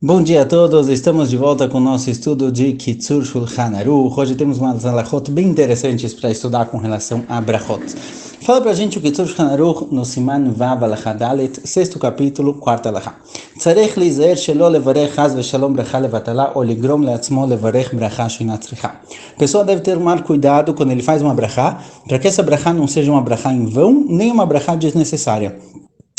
Bom dia a todos, estamos de volta com o nosso estudo de Kitzur Shulchan Aruch. Hoje temos umas halachot bem interessantes para estudar com relação a brachot. Fala pra gente o Kitzur Shulchan Aruch no Siman Vav Alachá Dalet, sexto capítulo, quarta alachá. Tzarech lizer shelo levarech chas veshalom bracha levatala ou ligrom leatzmo levarech bracha sheina tzricha. A pessoa deve ter mais cuidado quando ele faz uma brachá, para que essa brachá não seja uma brachá em vão, nem uma brachá desnecessária.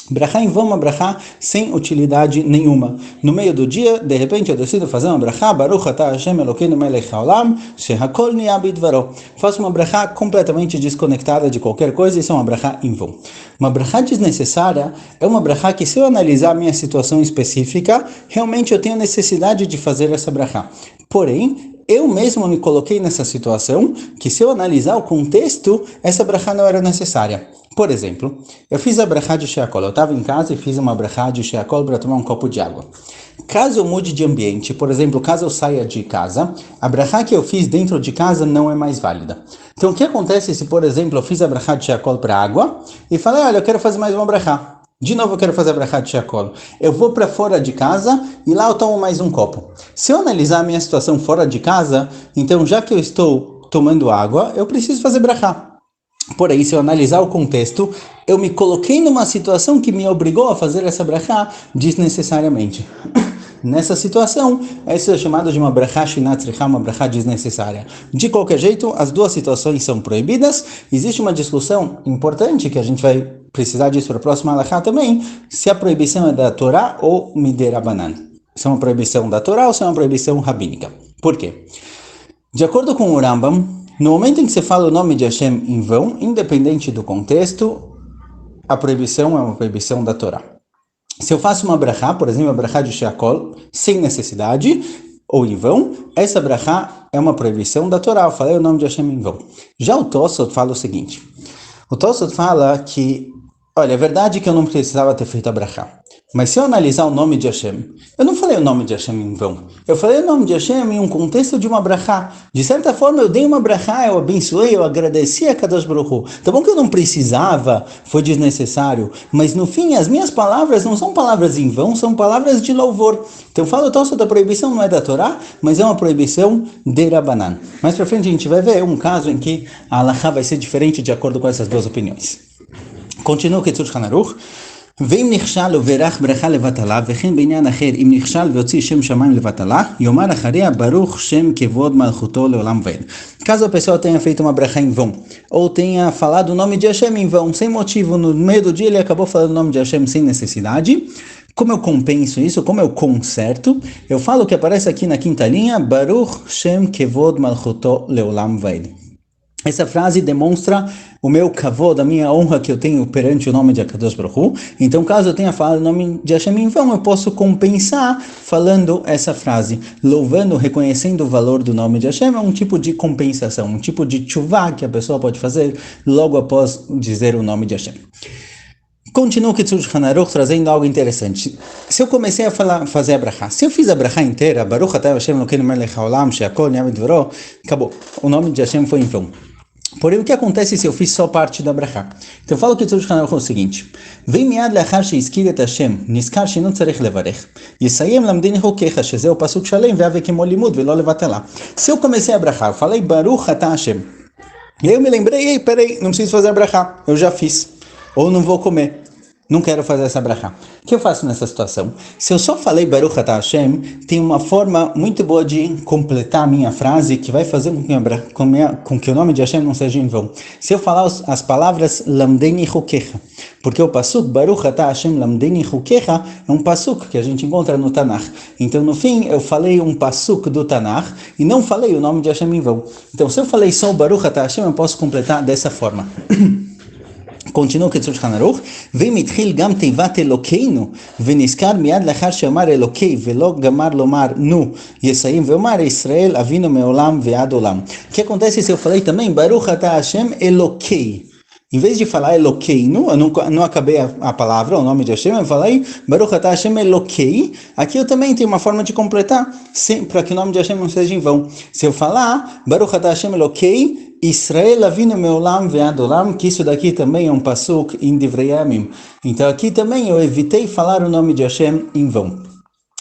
Brachá em vão, uma brachá sem utilidade nenhuma. No meio do dia, de repente, eu decido fazer uma brachá, Baruch atah Hashem Elokeinu melech haolam, shehakol niya bidvaro. Faço uma brachá completamente desconectada de qualquer coisa, isso é uma brachá em vão. Uma brachá desnecessária é uma brachá que, se eu analisar a minha situação específica, realmente eu tenho necessidade de fazer essa brachá. Porém, eu mesmo me coloquei nessa situação que, se eu analisar o contexto, essa brachá não era necessária. Por exemplo, eu fiz a brachá de sheakol, eu estava em casa e fiz uma brachá de sheakol para tomar um copo de água. Caso eu mude de ambiente, por exemplo, caso eu saia de casa, a brachá que eu fiz dentro de casa não é mais válida. Então, o que acontece se, por exemplo, eu fiz a brachá de sheakol para água e falei, olha, eu quero fazer mais uma brachá. De novo eu quero fazer a brachá de sheakol. Eu vou para fora de casa e lá eu tomo mais um copo. Se eu analisar a minha situação fora de casa, então já que eu estou tomando água, eu preciso fazer brachá. Porém, se eu analisar o contexto, eu me coloquei numa situação que me obrigou a fazer essa brachá desnecessariamente. Nessa situação, isso é chamado de uma brachá sheina tzricha, uma brachá desnecessária. De qualquer jeito, as duas situações são proibidas. Existe uma discussão importante, que a gente vai precisar disso para a próxima alachá também, se a proibição é da Torá ou miderabanan. Se é uma proibição da Torá ou se é uma proibição rabínica. Por quê? De acordo com o Rambam, no momento em que você fala o nome de Hashem em vão, independente do contexto, a proibição é uma proibição da Torá. Se eu faço uma brachá, por exemplo, a brachá de sheakol, sem necessidade, ou em vão, essa brachá é uma proibição da Torá. Eu falei o nome de Hashem em vão. Já o Tosot fala o seguinte. O Tosot fala que, olha, é verdade que eu não precisava ter feito a brachá. Mas se eu analisar o nome de Hashem, eu não falei o nome de Hashem em vão. Eu falei o nome de Hashem em um contexto de uma brachá. De certa forma, eu dei uma brachá, eu abençoei, eu agradeci a Kadosh Baruch Hu. Tá bom que eu não precisava, foi desnecessário, mas no fim, as minhas palavras não são palavras em vão, são palavras de louvor. Então eu falo, tosse da proibição não é da Torá, mas é uma proibição de Rabanan. Mais pra frente a gente vai ver um caso em que a halachá vai ser diferente de acordo com essas duas opiniões. Continua o Kitzur Shulchan Aruch. ואם נכשל וברך ברכה לבטלה, וכן בעניין אחר, אם נכשל והוציא שם שמיים לבטלה, יאמר אחריה ברוך שם כבוד מלכותו לעולם ועד. Caso a pessoa tenha feito uma brachá em vão, ou tenha falado o nome de Hashem em vão, sem motivo, no meio do dia ele acabou falando o nome de Hashem sem necessidade, como eu compenso isso, como eu conserto? Eu falo que aparece aqui na quinta linha, Baruch Shem Kevod Malchuto Leolam Vaed. Essa frase demonstra o meu kavod, a minha honra que eu tenho perante o nome de Akadosh Baruch Hu. Então, caso eu tenha falado o nome de Hashem em vão, eu posso compensar falando essa frase. Louvando, reconhecendo o valor do nome de Hashem é um tipo de compensação, um tipo de tchuvá que a pessoa pode fazer logo após dizer o nome de Hashem. Continua o Kitzur Shulchan Aruch trazendo algo interessante. Se eu comecei a fazer a brachá, se eu fiz a brachá inteira, Baruch atah Hashem Elokeinu melech haolam, sheakol niya bidvaro, acabou. O nome de Hashem foi em vão. Porém, o que acontece se eu fiz só parte da brachá? Então eu falo que o Kitzur Shulchan Aruch é o seguinte: Vem miad leachar sheizkir et Hashem, niskar she'eno tzarech levarech, yisayem lamdin hokecha, shezeh o pasuk shalem, ve'ave kemo limud, ve'lo levatela. Se eu comecei a brachá, eu falei Baruch atah Hashem, e aí eu me lembrei, ei, peraí, não preciso fazer a brachá, eu já fiz. Ou não vou comer, não quero fazer essa brachá. O que eu faço nessa situação? Se eu só falei Baruch atah Hashem, tem uma forma muito boa de completar a minha frase que vai fazer com que o nome de Hashem não seja em vão. Se eu falar as palavras Lamdeni Hukecha, porque o pasuk Baruch atah Hashem Lamdeni Hukecha é um pasuk que a gente encontra no Tanakh. Então no fim eu falei um pasuk do Tanakh e não falei o nome de Hashem em vão. Então se eu falei só Baruch atah Hashem, eu posso completar dessa forma. Continua o Kitzur Shulchan Aruch, ומתחיל גם תיבת אלוקינו, ונזכר מיד לאחר שאמר אלוקי, ולא גמר לומר נו, יסיים ואומר ישראל אבינו מעולם ועד עולם. O que acontece se eu falei também, Baruch atah Hashem Elokei? Em vez de falar Elokeinu, eu não acabei a palavra, o nome de Hashem, eu falei Baruch atah Hashem Elokei. Aqui eu também tenho uma forma de completar, para que o nome de Hashem não seja em vão. Se eu falar Baruch atah Hashem Elokei, Israel avinu meolam ve'ad olam, que isso daqui também é um pasuk em Divrei Yamim. Então aqui também eu evitei falar o nome de Hashem em vão.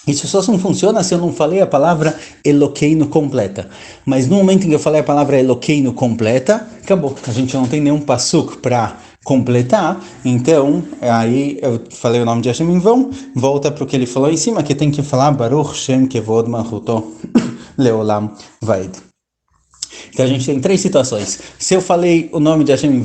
Isso só não funciona se eu não falei a palavra Eloqueino completa. Mas no momento em que eu falei a palavra Eloqueino completa, acabou. A gente não tem nenhum passuco para completar. Então, aí eu falei o nome de Hashem em vão, volta para o que ele falou em cima, que tem que falar Baruch Shem Kevod Malchuto Leolam Vaed. Então a gente tem três situações. Se eu falei o nome de Hashem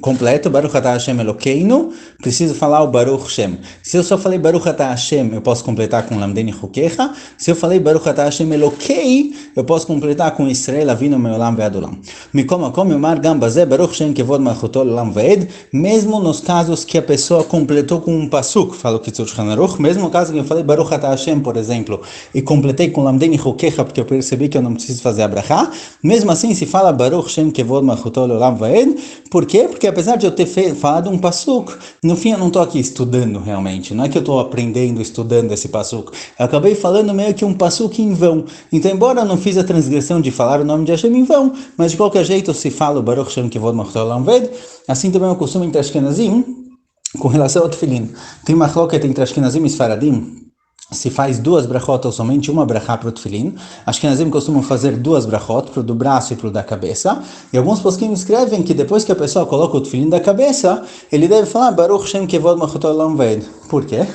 completo, Baruch Atah Hashem Elokeinu, preciso falar o Baruch Shem. Se eu só falei Baruch Atah Hashem, eu posso completar com Lamdeni Chukecha. Se eu falei Baruch Atah Hashem Elokei, eu posso completar com Israel Avinu Meolam Ve'adolam. Mikoma Kom Yomar Gam Bazeh Baruch Shem Kevod Malchuto Leolam Ve'ed, mesmo nos casos que a pessoa completou com um pasuk, fala o Kitzur Shulchan Aruch, mesmo no caso que eu falei Baruch Atah Hashem, por exemplo, e completei com Lamdeni Chukecha, porque eu percebi que eu não preciso fazer a brachá, mesmo assim se fala Baruch Shem Kevod Malchuto Leolam Vaed. Por quê? Porque apesar de eu ter falado um pasuk, no fim eu não estou aqui estudando realmente, não é que eu estou aprendendo, estudando esse pasuk, eu acabei falando meio que um pasuk em vão. Então, embora eu não fiz a transgressão de falar o nome de Hashem em vão, mas de qualquer jeito se fala o Baruch Shem Kevod Malchuto Leolam Vaed. Assim também é o costume entre Ashkenazim com relação ao Tefilin. Tem uma machloket entre Ashkenazim e Sfaradim, se faz duas brachot ou somente uma brachá para o tefilin. Ashkenazim costumam fazer duas brachot, para o do braço e para o da cabeça. E alguns posquim escrevem que depois que a pessoa coloca o tefilin da cabeça, ele deve falar Baruch Shem Kevod Malchuto Leolam Vaed. Por quê?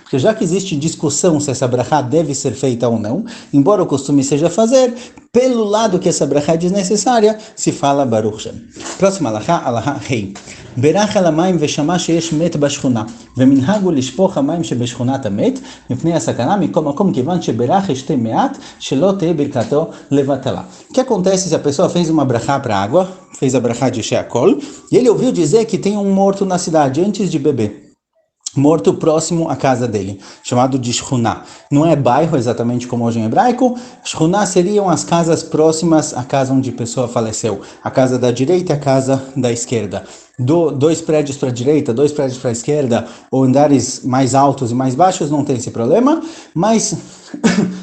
Porque já que existe discussão se essa brachá deve ser feita ou não, embora o costume seja fazer, pelo lado que essa brachá é desnecessária, se fala Baruch Shem. Próxima alahá, alahá rei. ברח על המים ושמע שיש מת בשכונה, ומנהג הוא לשפוך המים שבשכונת המת, מפני הסכנה מכל מקום, כיוון שברך ישתה מעט, שלא תהיה ברכתו לבטלה. O que acontece se a pessoa fez uma brachá para água, fez a brachá de Sheakol, e ele ouviu dizer que tem um morto na cidade antes de beber? Morto próximo à casa dele, chamado de Shchuná. Não é bairro exatamente como hoje em hebraico. Shchuná seriam as casas próximas à casa onde a pessoa faleceu. A casa da direita e a casa da esquerda. Dois prédios para a direita, dois prédios para a esquerda, ou andares mais altos e mais baixos, não tem esse problema, mas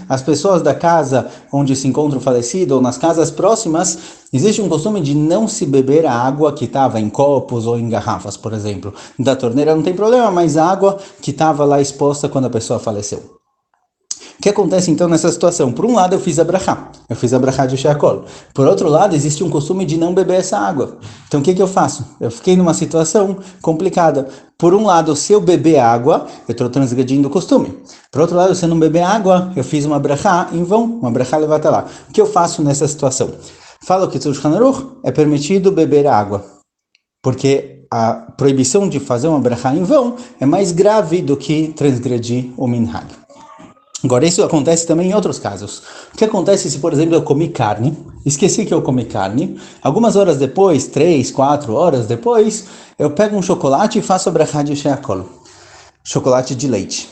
as pessoas da casa onde se encontra o falecido, ou nas casas próximas, existe um costume de não se beber a água que estava em copos ou em garrafas, por exemplo. Da torneira não tem problema, mas a água que estava lá exposta quando a pessoa faleceu. O que acontece então nessa situação? Por um lado eu fiz a brachá de Sheakol. Por outro lado, existe um costume de não beber essa água. Então o que eu faço? Eu fiquei numa situação complicada. Por um lado, se eu beber água, eu estou transgredindo o costume. Por outro lado, se eu não beber água, eu fiz uma brachá em vão, uma brachá levatala. O que eu faço nessa situação? Fala o Kitzur Shulchan Aruch, é permitido beber água. Porque a proibição de fazer uma brachá em vão é mais grave do que transgredir o minhag. Agora, isso acontece também em outros casos. O que acontece se, por exemplo, eu comi carne, esqueci que eu comi carne, algumas horas depois, 3, 4 horas depois, eu pego um chocolate e faço a brachá de Sheakol, chocolate de leite.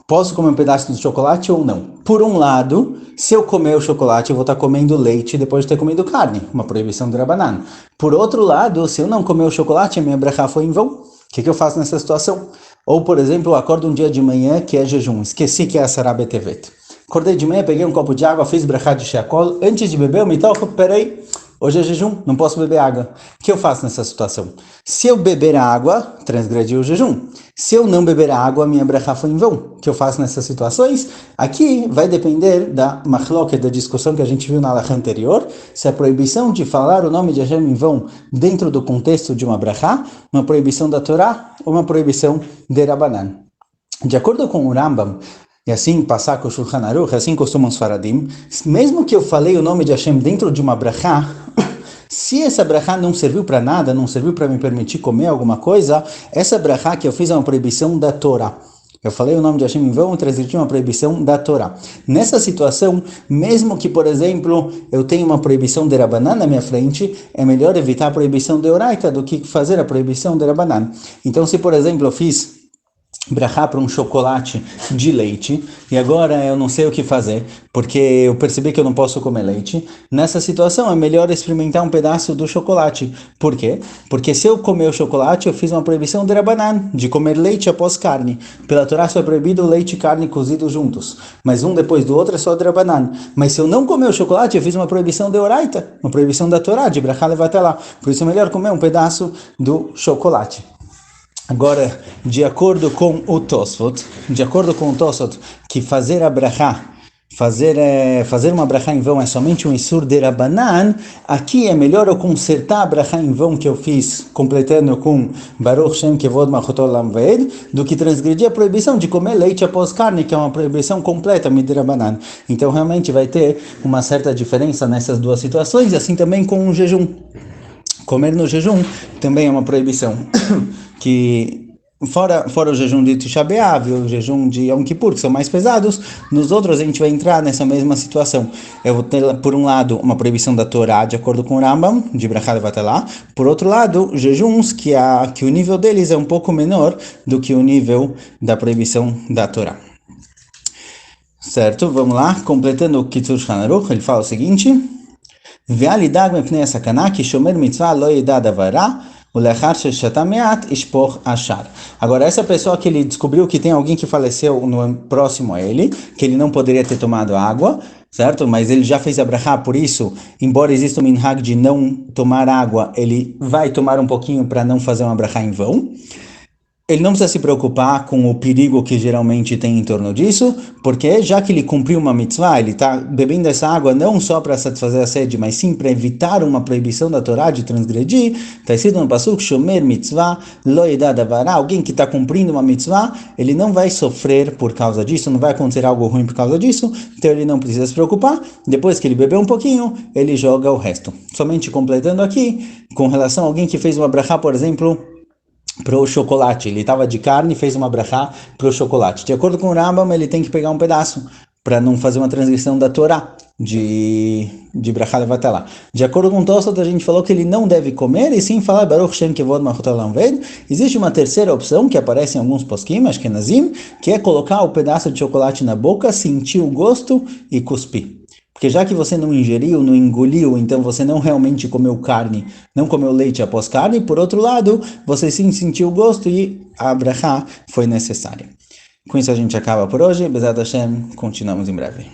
Posso comer um pedaço de chocolate ou não? Por um lado, se eu comer o chocolate, eu vou estar comendo leite depois de ter comido carne, uma proibição do Rabanan. Por outro lado, se eu não comer o chocolate, a minha brachá foi em vão. O que eu faço nessa situação? Ou, por exemplo, eu acordo um dia de manhã que é jejum, esqueci que é Asará Betevet. Acordei de manhã, peguei um copo de água, fiz brachá de Sheakol, antes de beber eu me toco, peraí, hoje é jejum, não posso beber água. O que eu faço nessa situação? Se eu beber a água, transgredi o jejum. Se eu não beber a água, minha brachá foi em vão. O que eu faço nessas situações? Aqui vai depender da machloket, da discussão que a gente viu na alahá anterior, se a proibição de falar o nome de Hashem em vão dentro do contexto de uma brachá, uma proibição da Torá ou uma proibição de Rabanan. De acordo com o Rambam, e assim passar com o Shulchan Aruch, assim costumam os faradim, mesmo que eu falei o nome de Hashem dentro de uma brachá, se essa brachá não serviu para nada, não serviu para me permitir comer alguma coisa, essa brachá que eu fiz é uma proibição da Torá. Eu falei o nome de Hashem em vão e transgredi uma proibição da Torá. Nessa situação, mesmo que, por exemplo, eu tenha uma proibição de Rabanan na minha frente, é melhor evitar a proibição de Oraita do que fazer a proibição de Rabanan. Então, se, por exemplo, eu fiz brachá para um chocolate de leite, e agora eu não sei o que fazer, porque eu percebi que eu não posso comer leite, nessa situação é melhor experimentar um pedaço do chocolate. Por quê? Porque se eu comer o chocolate, eu fiz uma proibição de Rabanan, de comer leite após carne. Pela Torá só é proibido leite e carne cozidos juntos, mas um depois do outro é só de Rabanan. Mas se eu não comer o chocolate, eu fiz uma proibição de Oraita, uma proibição da Torá, de brachá levatala. Por isso é melhor comer um pedaço do chocolate. Agora, de acordo com o Tosfot, que fazer a brachá, fazer uma brachá em vão é somente um isur de Rabanan, aqui é melhor eu consertar a brachá em vão que eu fiz, completando com Baruch Shem Kevod Malchuto Olam Vaed, do que transgredir a proibição de comer leite após carne, que é uma proibição completa, de Rabanan. Então, realmente vai ter uma certa diferença nessas duas situações, e assim também com o jejum. Comer no jejum também é uma proibição que fora o jejum de Tisha B'Av e o jejum de Yom Kippur, que são mais pesados, nos outros a gente vai entrar nessa mesma situação. Eu vou ter, por um lado, uma proibição da Torá, de acordo com o Rambam, de Brachá Levatalá. Por outro lado, jejuns que o nível deles é um pouco menor do que o nível da proibição da Torá. Certo? Vamos lá. Completando o Kitzur Shulchan Aruch, ele fala o seguinte: ואל ידאג מפני הסכנה, כי שומר מצווה לא ידע דברה, ולאחר ששתה מעט, ישפוך השאר. Agora, essa pessoa que ele descobriu que tem alguém que faleceu próximo a ele, que ele não poderia ter tomado água, certo? Mas ele já fez a brachá, por isso, embora exista um minhag de não tomar água, ele vai tomar um pouquinho para não fazer uma brachá em vão. Ele não precisa se preocupar com o perigo que geralmente tem em torno disso, porque já que ele cumpriu uma mitzvah, ele está bebendo essa água não só para satisfazer a sede, mas sim para evitar uma proibição da Torá de transgredir. Está escrito no Pasuk, Shomer mitzvah, lo yedá davará, alguém que está cumprindo uma mitzvah, ele não vai sofrer por causa disso, não vai acontecer algo ruim por causa disso, então ele não precisa se preocupar. Depois que ele bebeu um pouquinho, ele joga o resto. Somente completando aqui, com relação a alguém que fez uma brachá, por exemplo, para o chocolate, ele estava de carne e fez uma brachá para o chocolate. De acordo com o Rambam, ele tem que pegar um pedaço para não fazer uma transgressão da Torá de brachá levatalá. De acordo com o Tosfot, a gente falou que ele não deve comer e sim falar Baruch Shem Kevod Malchuto Olam Vaed. Existe uma terceira opção que aparece em alguns poskim, acho que é Nazim, que é colocar o pedaço de chocolate na boca, sentir o gosto e cuspir. Porque já que você não ingeriu, não engoliu, então você não realmente comeu carne, não comeu leite após carne, por outro lado, você sim sentiu o gosto e a brachá foi necessária. Com isso a gente acaba por hoje. Bezat Hashem, continuamos em breve.